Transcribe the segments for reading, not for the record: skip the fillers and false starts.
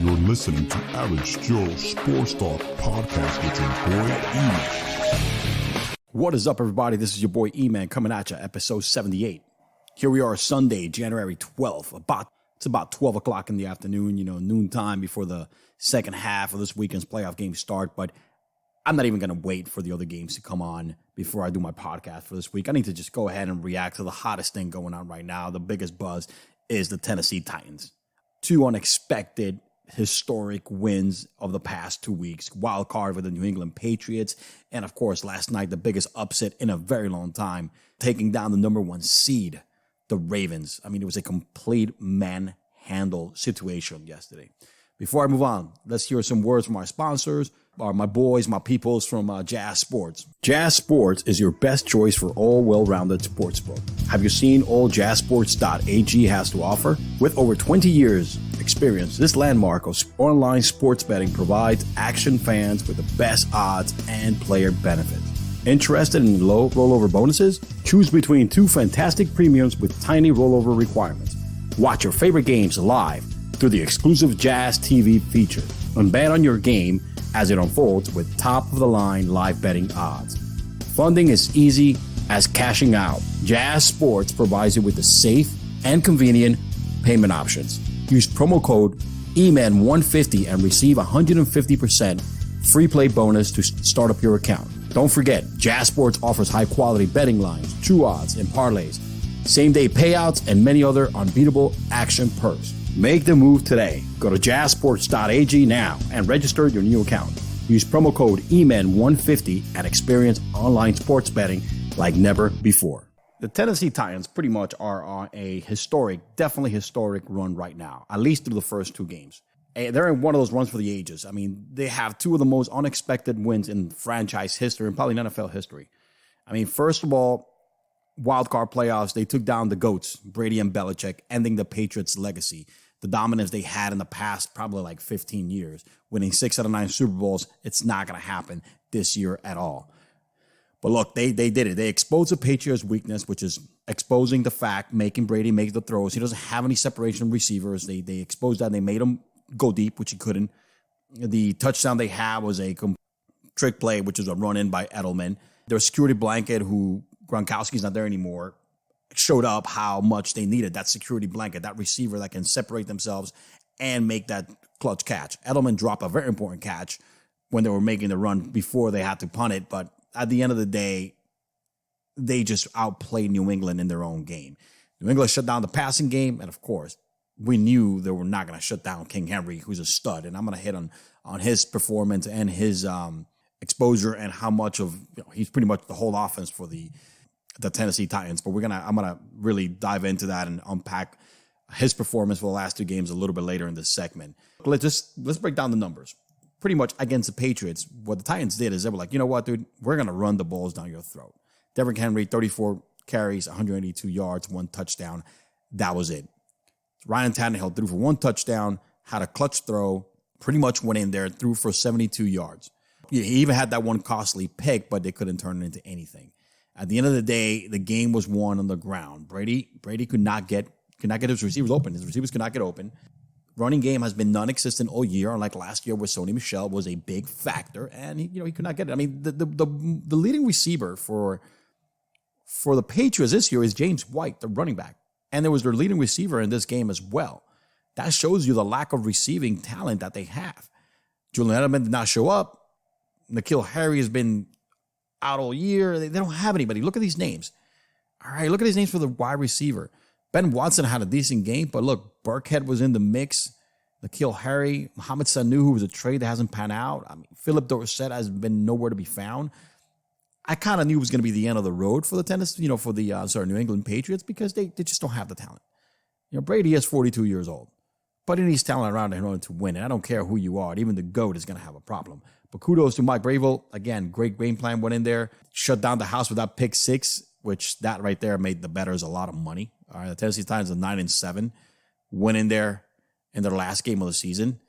You're listening to Average Joe Sports Talk Podcast with your boy E-Man. What is up, everybody? This is your boy E-Man coming at you, episode 78. Here we are, Sunday, January 12th. It's about 12 o'clock in the afternoon, noontime before the second half of this weekend's playoff games start. But I'm not even going to wait for the other games to come on before I do my podcast for this week. I need to just go ahead and react to the hottest thing going on right now. The biggest buzz is the Tennessee Titans. Two unexpected, historic wins of the past 2 weeks. Wild card with the New England Patriots. And, of course, last night, the biggest upset in a very long time, taking down the number one seed, the Ravens. I mean, it was a complete manhandle situation yesterday. Before I move on, let's hear some words from our sponsors, my boys, my peoples from Jazz Sports. Jazz Sports is your best choice for all well-rounded sportsbook. Have you seen all jazzsports.ag has to offer? With over 20 years experience, this landmark of online sports betting provides action fans with the best odds and player benefits. Interested in low rollover bonuses? Choose between two fantastic premiums with tiny rollover requirements. Watch your favorite games live through the exclusive Jazz TV feature and bet on your game as it unfolds with top-of-the-line live betting odds. Funding is easy as cashing out. Jazz Sports provides you with the safe and convenient payment options. Use promo code EMAN150 and receive 150% free play bonus to start up your account. Don't forget, Jazz Sports offers high-quality betting lines, true odds, and parlays, same-day payouts, and many other unbeatable action perks. Make the move today. Go to jazzsports.ag now and register your new account. Use promo code EMAN150 and experience online sports betting like never before. The Tennessee Titans pretty much are on a definitely historic run right now, at least through the first two games. They're in one of those runs for the ages. I mean, they have two of the most unexpected wins in franchise history and probably in NFL history. I mean, first of all, wildcard playoffs, they took down the GOATs, Brady and Belichick, ending the Patriots' legacy, the dominance they had in the past, probably like 15 years, winning 6 out of 9 Super Bowls. It's not going to happen this year at all. But look, they did it. They exposed the Patriots' weakness, which is exposing the fact, making Brady make the throws. He doesn't have any separation of receivers. They exposed that. They made him go deep, which he couldn't. The touchdown they had was a trick play, which is a run-in by Edelman. Their security blanket, who Gronkowski's not there anymore, showed up how much they needed that security blanket, that receiver that can separate themselves and make that clutch catch. Edelman dropped a very important catch when they were making the run before they had to punt it, but at the end of the day, they just outplayed New England in their own game. New England shut down the passing game, and of course, we knew they were not going to shut down King Henry, who's a stud, and I'm going to hit on his performance and his exposure and how much of he's pretty much the whole offense for the Tennessee Titans. But I'm gonna really dive into that and unpack his performance for the last two games a little bit later in this segment. Let's break down the numbers. Pretty much against the Patriots, what the Titans did is they were like, you know what, dude, we're gonna run the balls down your throat. Derrick Henry, 34 carries, 182 yards, 1 touchdown. That was it. Ryan Tannehill threw for 1 touchdown, had a clutch throw, pretty much went in there, threw for 72 yards. He even had that one costly pick, but they couldn't turn it into anything. At the end of the day, the game was won on the ground. Brady could not get his receivers open. His receivers could not get open. Running game has been non-existent all year, unlike last year where Sony Michel was a big factor, and he could not get it. I mean, the leading receiver for the Patriots this year is James White, the running back, and there was their leading receiver in this game as well. That shows you the lack of receiving talent that they have. Julian Edelman did not show up. N'Keal Harry has been out all year. They don't have anybody. Look at these names. All right, look at these names for the wide receiver. Ben Watson had a decent game, but look, Burkhead was in the mix. N'Keal Harry, Mohamed Sanu, who was a trade that hasn't panned out. I mean, Philip Dorsett has been nowhere to be found. I kind of knew it was going to be the end of the road for the New England Patriots because they just don't have the talent. Brady is 42 years old, but he needs talent around him in order to win. And I don't care who you are. Even the GOAT is going to have a problem. But kudos to Mike Vrabel. Again, great game plan, went in there, shut down the house with that pick 6, which that right there made the bettors a lot of money. All right, the Tennessee Titans are 9-7, went in there in their last game of the season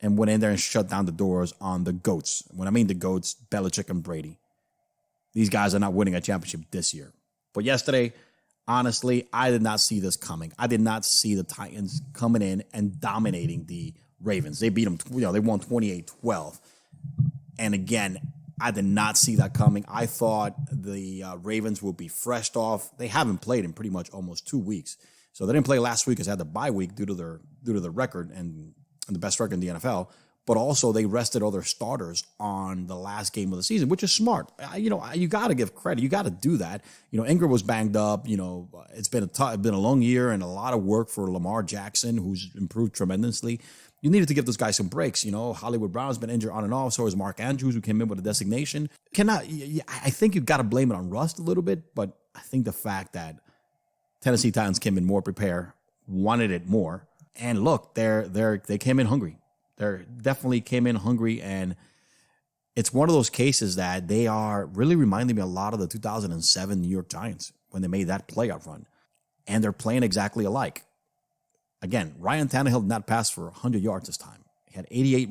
and went in there and shut down the doors on the GOATs. When I mean the GOATs, Belichick and Brady. These guys are not winning a championship this year. But yesterday, honestly, I did not see this coming. I did not see the Titans coming in and dominating the Ravens. They beat them, they won 28-12. And again, I did not see that coming. I thought the Ravens would be freshed off. They haven't played in pretty much almost 2 weeks. So they didn't play last week because they had the bye week due to their record and the best record in the NFL. But also they rested all their starters on the last game of the season, which is smart. You got to give credit. You got to do that. Ingram was banged up. It's been a long year and a lot of work for Lamar Jackson, who's improved tremendously. You needed to give those guys some breaks. Hollywood Brown's been injured on and off. So is Mark Andrews, who came in with a designation. I think you've got to blame it on rust a little bit, but I think the fact that Tennessee Titans came in more prepared, wanted it more, and look, they came in hungry. They definitely came in hungry, and it's one of those cases that they are really reminding me a lot of the 2007 New York Giants when they made that playoff run, and they're playing exactly alike. Again, Ryan Tannehill did not pass for 100 yards this time. He had 88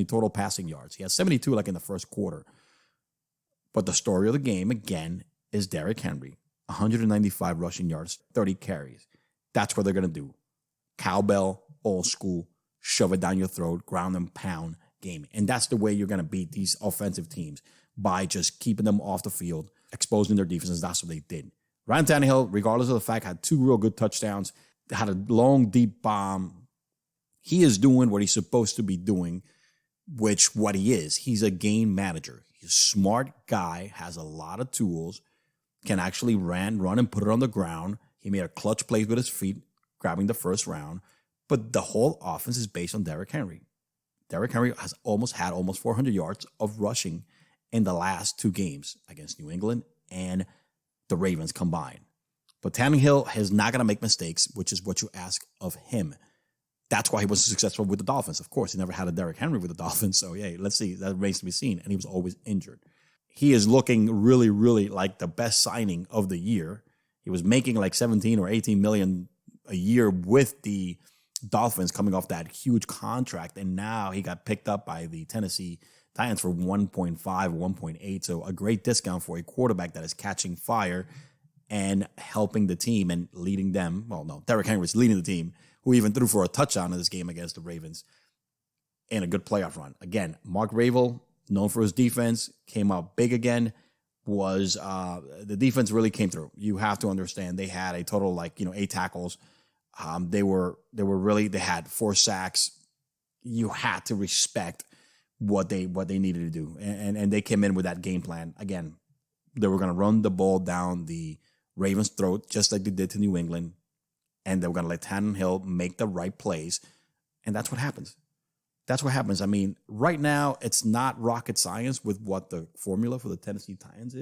total passing yards. He had 72 like in the first quarter. But the story of the game, again, is Derrick Henry. 195 rushing yards, 30 carries. That's what they're going to do. Cowbell, old school, shove it down your throat, ground and pound game. And that's the way you're going to beat these offensive teams, by just keeping them off the field, exposing their defenses. That's what they did. Ryan Tannehill, regardless of the fact, had 2 real good touchdowns, had a long, deep bomb. He is doing what he's supposed to be doing, what he is. He's a game manager. He's a smart guy, has a lot of tools, can actually run and put it on the ground. He made a clutch play with his feet, grabbing the first round. But the whole offense is based on Derrick Henry. Derrick Henry has almost 400 yards of rushing in the last 2 games against New England and the Ravens combined. But Tannehill is not going to make mistakes, which is what you ask of him. That's why he was successful with the Dolphins. Of course, he never had a Derrick Henry with the Dolphins. So, yeah, let's see. That remains to be seen. And he was always injured. He is looking really, really like the best signing of the year. He was making like 17 or 18 million a year with the Dolphins coming off that huge contract. And now he got picked up by the Tennessee Titans for 1.5, 1.8. So a great discount for a quarterback that is catching fire and helping the team and leading them. Well, no, Derrick Henry was leading the team, who even threw for a touchdown in this game against the Ravens in a good playoff run. Again, Mark Ravel, known for his defense, came out big again. The defense really came through. You have to understand they had a total 8 tackles. They had 4 sacks. You had to respect what they needed to do. And they came in with that game plan. Again, they were going to run the ball down the Ravens' throat, just like they did to New England. And they were going to let Tannehill make the right plays. And that's what happens. That's what happens. I mean, right now, it's not rocket science with what the formula for the Tennessee Titans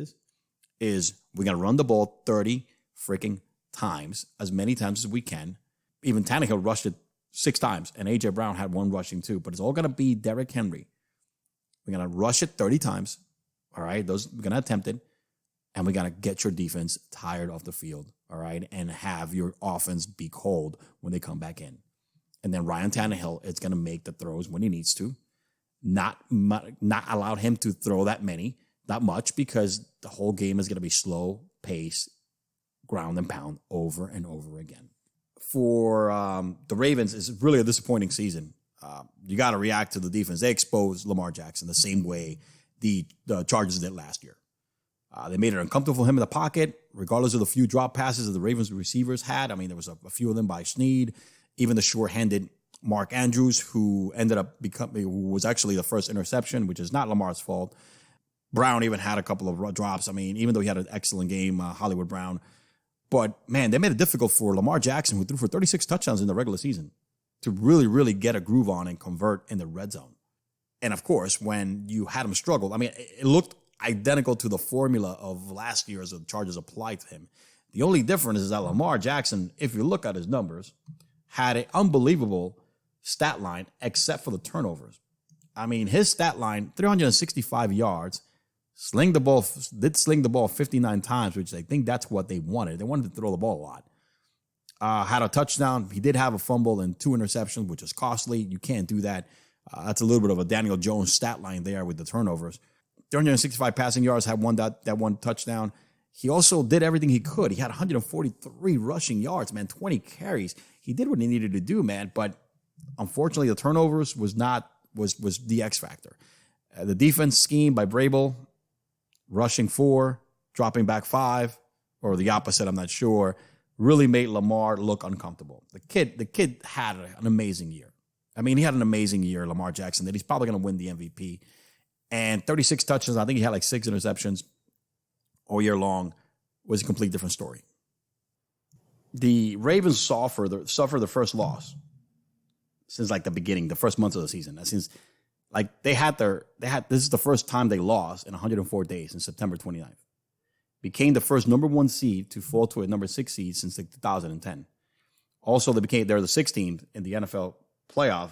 is we're going to run the ball 30 freaking times, as many times as we can. Even Tannehill rushed it 6 times, and A.J. Brown had 1 rushing too. But it's all going to be Derrick Henry. We're going to rush it 30 times. All right? We're going to attempt it. And we got to get your defense tired off the field. All right? And have your offense be cold when they come back in. And then Ryan Tannehill is going to make the throws when he needs to. Not allow him to throw that much, because the whole game is going to be slow pace, ground and pound over and over again. For the Ravens, it's really a disappointing season. You got to react to the defense. They exposed Lamar Jackson the same way the Chargers did last year. They made it uncomfortable for him in the pocket, regardless of the few drop passes that the Ravens receivers had. I mean, there was a few of them by Snead. Even the sure-handed Mark Andrews, who was actually the first interception, which is not Lamar's fault. Brown even had a couple of drops. I mean, even though he had an excellent game, Hollywood Brown. But, man, they made it difficult for Lamar Jackson, who threw for 36 touchdowns in the regular season, to really, really get a groove on and convert in the red zone. And, of course, when you had him struggle, I mean, it looked identical to the formula of last year as the Chargers applied to him. The only difference is that Lamar Jackson, if you look at his numbers, had an unbelievable stat line except for the turnovers. I mean, his stat line, 365 yards, sling the ball 59 times, which I think that's what they wanted. They wanted to throw the ball a lot. Had a touchdown. He did have a fumble and 2 interceptions, which is costly. You can't do that. That's a little bit of a Daniel Jones stat line there with the turnovers. 365 passing yards, had that one touchdown. He also did everything he could. He had 143 rushing yards, man, 20 carries. He did what he needed to do, man, but Unfortunately, the turnovers was the X factor. The defense scheme by Vrabel, rushing 4, dropping back 5, or the opposite, I'm not sure, really made Lamar look uncomfortable. The kid had an amazing year. I mean, he had an amazing year, Lamar Jackson, that he's probably going to win the MVP. And 36 touches, I think he had like 6 interceptions all year long, was a complete different story. The Ravens suffered the first loss since like the beginning, the first months of the season. That seems like this is the first time they lost in 104 days in September 29th. Became the first number 1 seed to fall to a number 6 seed since 2010. Also, they're the 16th in the NFL playoff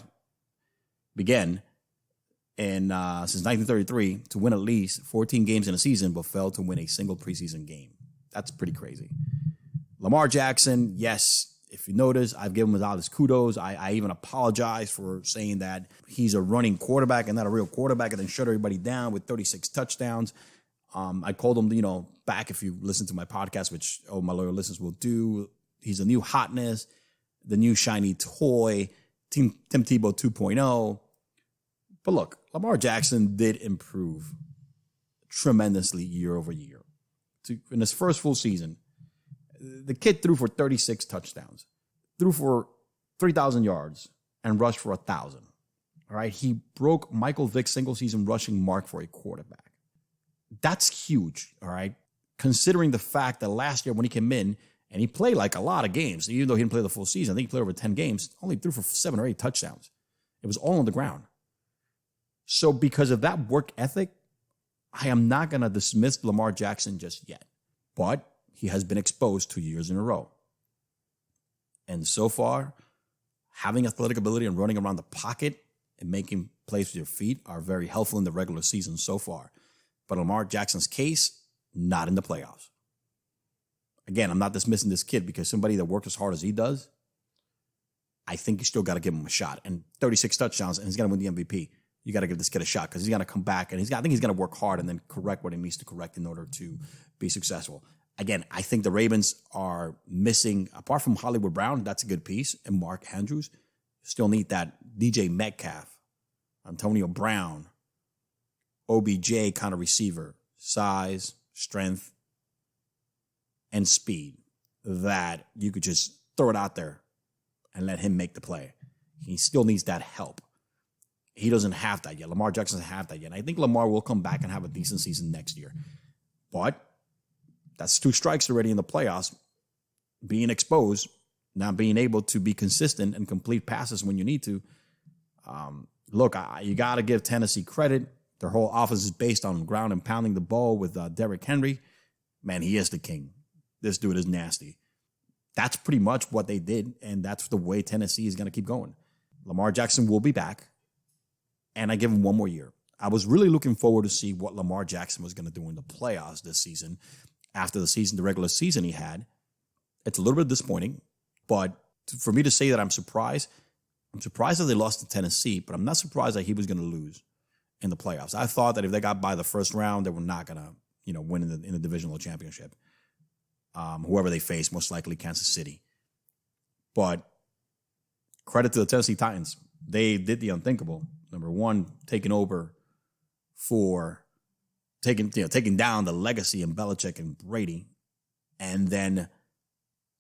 began since 1933 to win at least 14 games in a season, but failed to win a single preseason game. That's pretty crazy. Lamar Jackson, yes, if you notice, I've given him all his kudos. I even apologize for saying that he's a running quarterback and not a real quarterback, and then shut everybody down with 36 touchdowns. I called him, back if you listen to my podcast, which my loyal listeners will do. He's a new hotness, the new shiny toy, Tim Tebow 2.0. But look, Lamar Jackson did improve tremendously year over year. In his first full season, the kid threw for 36 touchdowns, threw for 3,000 yards, and rushed for 1,000. All right, he broke Michael Vick's single-season rushing mark for a quarterback. That's huge, all right, considering the fact that last year when he came in, and he played like a lot of games, even though he didn't play the full season, I think he played over 10 games, only threw for 7 or 8 touchdowns. It was all on the ground. So because of that work ethic, I am not going to dismiss Lamar Jackson just yet. But he has been exposed 2 years in a row. And so far, having athletic ability and running around the pocket and making plays with your feet are very helpful in the regular season so far. But Lamar Jackson's case, not in the playoffs. Again, I'm not dismissing this kid because somebody that worked as hard as he does, I think you still got to give him a shot. And 36 touchdowns, and he's going to win the MVP. You got to give this kid a shot because he's going to come back, and I think he's going to work hard and then correct what he needs to correct in order to be successful. Again, I think the Ravens are missing, apart from Hollywood Brown, that's a good piece, and Mark Andrews, still need that DJ Metcalf, Antonio Brown, OBJ kind of receiver, size, strength, and speed that you could just throw it out there and let him make the play. He still needs that help. He doesn't have that yet. Lamar Jackson doesn't have that yet. And I think Lamar will come back and have a decent season next year. But that's 2 strikes already in the playoffs. Being exposed, not being able to be consistent and complete passes when you need to. Look, you got to give Tennessee credit. Their whole offense is based on ground and pounding the ball with Derrick Henry. Man, he is the king. This dude is nasty. That's pretty much what they did, and that's the way Tennessee is going to keep going. Lamar Jackson will be back, and I give him 1 more year. I was really looking forward to see what Lamar Jackson was going to do in the playoffs this season. After the regular season he had, it's a little bit disappointing, but for me to say that I'm surprised that they lost to Tennessee, but I'm not surprised that he was going to lose in the playoffs. I thought that if they got by the first round, they were not going to, win in the divisional championship. Whoever they face, most likely Kansas City. But credit to the Tennessee Titans. They did the unthinkable. Number one, taking over for taking down the legacy in Belichick and Brady, and then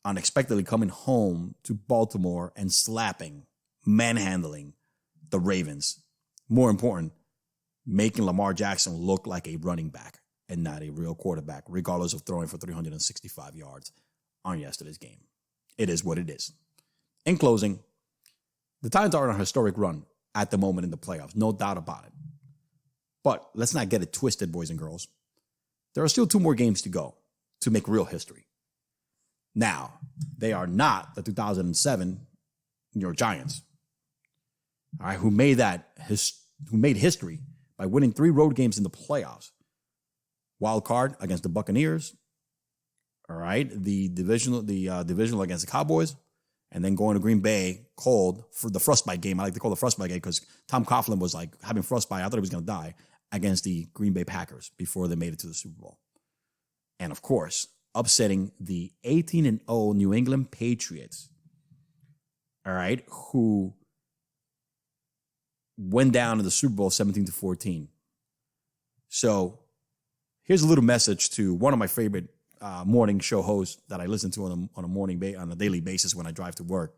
unexpectedly coming home to Baltimore and manhandling the Ravens. More important, making Lamar Jackson look like a running back and not a real quarterback, regardless of throwing for 365 yards on yesterday's game. It is what it is. In closing, the Titans are on a historic run at the moment in the playoffs, no doubt about it. But let's not get it twisted, boys and girls. There are still 2 more games to go to make real history. Now, they are not the 2007 New York Giants, all right, who made history by winning 3 road games in the playoffs. Wild card against the Buccaneers, all right, the divisional against the Cowboys, and then going to Green Bay cold for the frostbite game. I like to call it the frostbite game because Tom Coughlin was like having frostbite. I thought he was going to die against the Green Bay Packers before they made it to the Super Bowl. And of course, upsetting the 18-0 New England Patriots, all right, who went down in the Super Bowl 17-14. So here's a little message to one of my favorite morning show hosts that I listen to on a daily basis when I drive to work.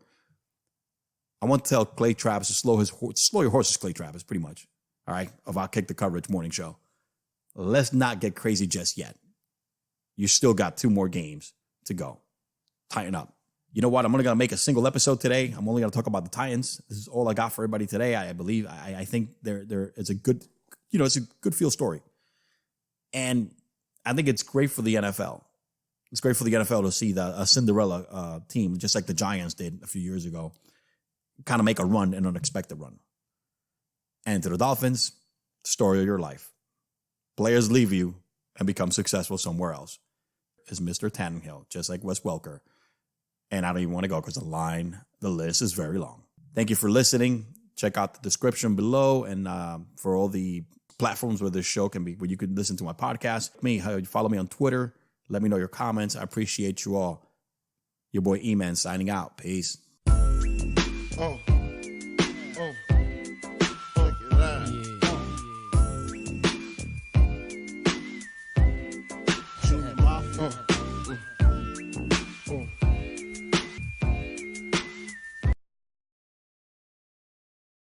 I want to tell Clay Travis to slow your horses, Clay Travis, pretty much. All right, of our Kick the Coverage morning show. Let's not get crazy just yet. You still got 2 more games to go. Tighten up. You know what? I'm only going to make a single episode today. I'm only going to talk about the Titans. This is all I got for everybody today. I believe, I think it's a good, it's a good feel story. And I think it's great for the NFL. It's great for the NFL to see a Cinderella team, just like the Giants did a few years ago, kind of make a run, an unexpected run. And to the Dolphins, story of your life. Players leave you and become successful somewhere else. Is Mr. Tannehill, just like Wes Welker. And I don't even want to go because the list is very long. Thank you for listening. Check out the description below and for all the platforms where this show can be, where you can listen to my podcast. Follow me on Twitter. Let me know your comments. I appreciate you all. Your boy E-Man signing out. Peace. Oh.